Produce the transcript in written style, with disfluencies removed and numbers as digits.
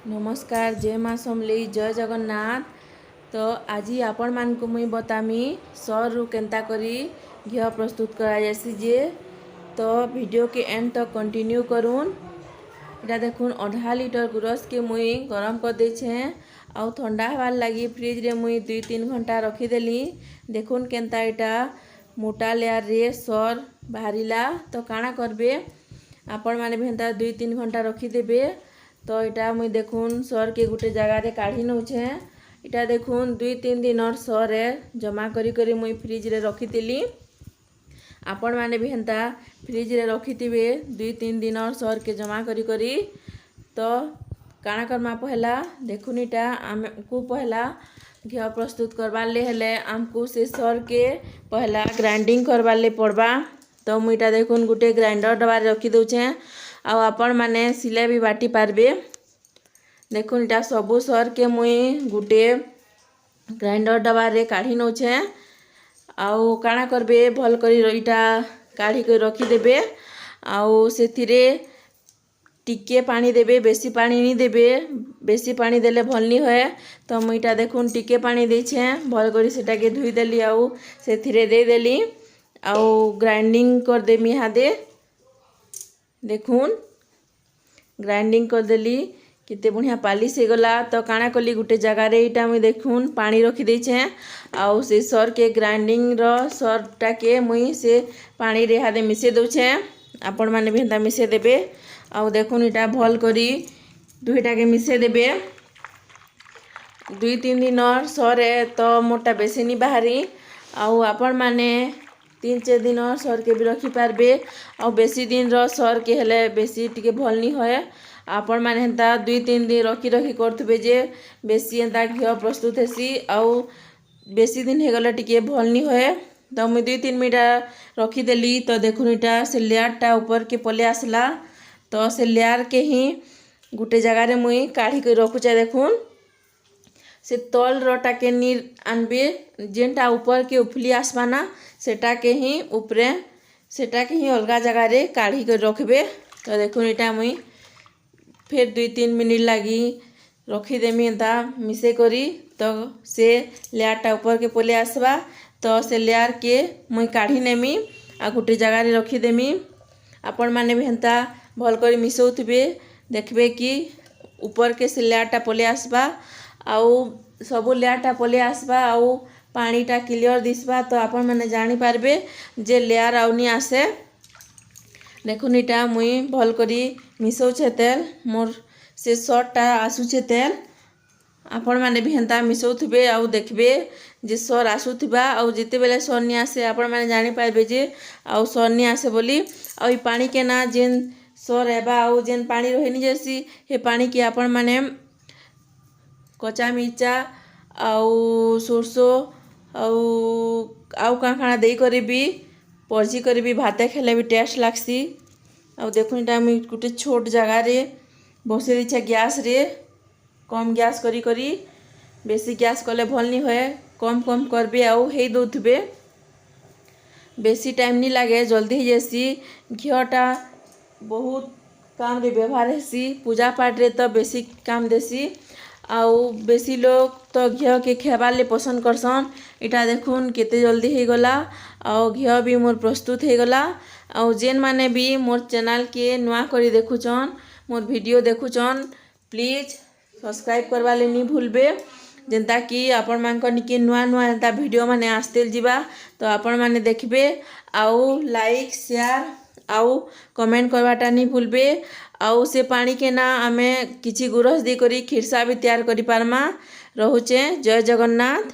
नमस्कार जय माँ समलेई जय जगन्नाथ। तो आज आपण मान को मुई बतामी सर रु केंता करी घी प्रस्तुत करा जैसी जे। तो वीडियो के एंड तक कंटिन्यू करूँ। इटा देखुन आधा लीटर गुरस के मुई गरम कर देछे आउ ठंडा हवार लगी फ्रिज रे मुई 2-3 घंटा रखीदेली। देखुन केंता इटा मोटा लेयर रे सर बाहरिला। तो काଣା करबे आपण माने भी हेंता 2-3 घंटा रखीदेबे। तो इटा मुई देखुन सर के गोटे जगार काढ़ी नौछे। इटा देखुन 2-3 दिन सर जमा करी मुई फ्रिज रे रखीली। आपण माने भी हेंता फ्रिज रे रखीथिबे 2-3 दिन सर के जमा करी। तो काଣା करमा पहला देखुन इटा आमको पहला घी प्रस्तुत करवार ले हेले आमको से सर के पहला ग्राइंडिंग करवार ले पड़बा। तो मुईटा देखुन गोटे ग्राइंडर डबार रखी दउछे आ आपण माने सिले भी बाटी पारबे। देखुन इटा सबू सर के मुई गोटे ग्राइंडर डबार रे काढ़ी नौछे आउ काଣା करबे भल करी इटा काढ़ी के रखी देबे। आउ सेथिरे टिके पानी देबे, बेसी पानी नहीं देबे, बेसी पानी देले भल नहीं होए। तो मुईटा देखुन टिके पानी देछे भल करी सेटा के धुई देली आउ सेथिरे दे देली आउ ग्राइंडिंग कर देमी हादे। देखुन ग्राइंडिंग कर देली किते बढ़िया पालिश हो गला। तो काଣା कली गोटे जगह रे इटा मुई देखुन पानी रखी देछे आउ से सर के ग्राइंडिंग रो सरटा के मुई से पानी रे हादे मिसे दउछे। आपण माने भी हेंता मिसे देबे आउ देखुन इटा भल करी दुईटा के मिसे देबे। 2-3 दिन सर तो मोटा बेसी नहीं बाहरी आउ आपण माने 3-4 दिन सर के भी रखी पारबे आउ बेसी दिन सर के हेले बेसी टिके भल नहीं होए। आपण माने हेंता 2-3 दिन रखी करथबे जे बेसी हेंता घी प्रस्तुत हेसी आउ बेसी दिन हे गले टिके भल नहीं होए। तो मुई 2-3 मिनट रखी देली। तो देखुन इटा से लेयरटा ऊपर के पले आसला। तो से लेयर के ही गोटे जगह रे मुई काढ़ी के रखुचे। देखुन से तल रोटा के नी आनबे जेनटा ऊपर के उफली आसबा ना सेटा के ही ऊपरे सेटा के ही अलगा जगह रे काढ़ी के रखबे। तो देखुन इटा मुई फिर 2-3 मिनट लगी रखी देमी एंता मिसे करी। तो से लेयरटा ऊपर के पले आसबा। तो से लेयर के मुई काढ़ी नेमी आ गोटे जगह रे रखी देमी। आपण माने भी हेंता भल करी मिसौथिबे देखबे कि ऊपर के से लेयरटा पले आसबा आउ सबू लेयरटा पले आसबा आउ पानीटा क्लियर दिसबा। तो आपण माने जानी पारबे जे लेयर आउनी आसे। देखुन इटा मुई भल करी मिसौछे तेल मोर से सरटा आसुछे तेल। आपण माने भी हेंता मिसौथिबे आउ देखबे जे सर आसुथिबा आउ जिते बेले सर नहीं आसे आपण माने जानी पारबे जे आउ सर नहीं आसे बोली। आउ ई पानी के ना जेन सर एबा आउ जेन पानी रहिनी जैसी हे पानी के आपण माने कच्चा मिर्चा आउ सोरसो आउ काଣା देई करी भी परजी करी भी भाते खेले भी टेस्ट लागसी। आउ देखुन इटा मुई गोटे छोट जगह रे बसे देछे गैस रे कम गैस करी बेसी गैस कले भल नहीं होए कम करबे आउ हे दउथबे बेसी टाइम नहीं लागे जल्दी ही जैसी। घीटा बहुत काम रे व्यवहार हेसी पूजा पाठ रे तो बेसी काम देसी आउ बेसी लोग तो घी के खेबार ले पसंद करसन। इटा देखुन केते जल्दी हो गला आउ घी भी मोर प्रस्तुत हो गला। आउ जेन माने भी मोर चैनल के नुआ करी देखुचन मोर वीडियो देखुचन प्लीज सब्सक्राइब करवा ले नहीं भूलबे जेंता कि आपण मानक निके नुआ एंता वीडियो माने आस्ते जीवा। तो आपण माने देखबे आउ लाइक शेयर आउ कमेंट करवाटा नहीं भूलबे। आउ से पानी के ना आमे किछि गुरस दी करी खिरसा भी तैयार करी पारमा। रहुचे जय जगन्नाथ।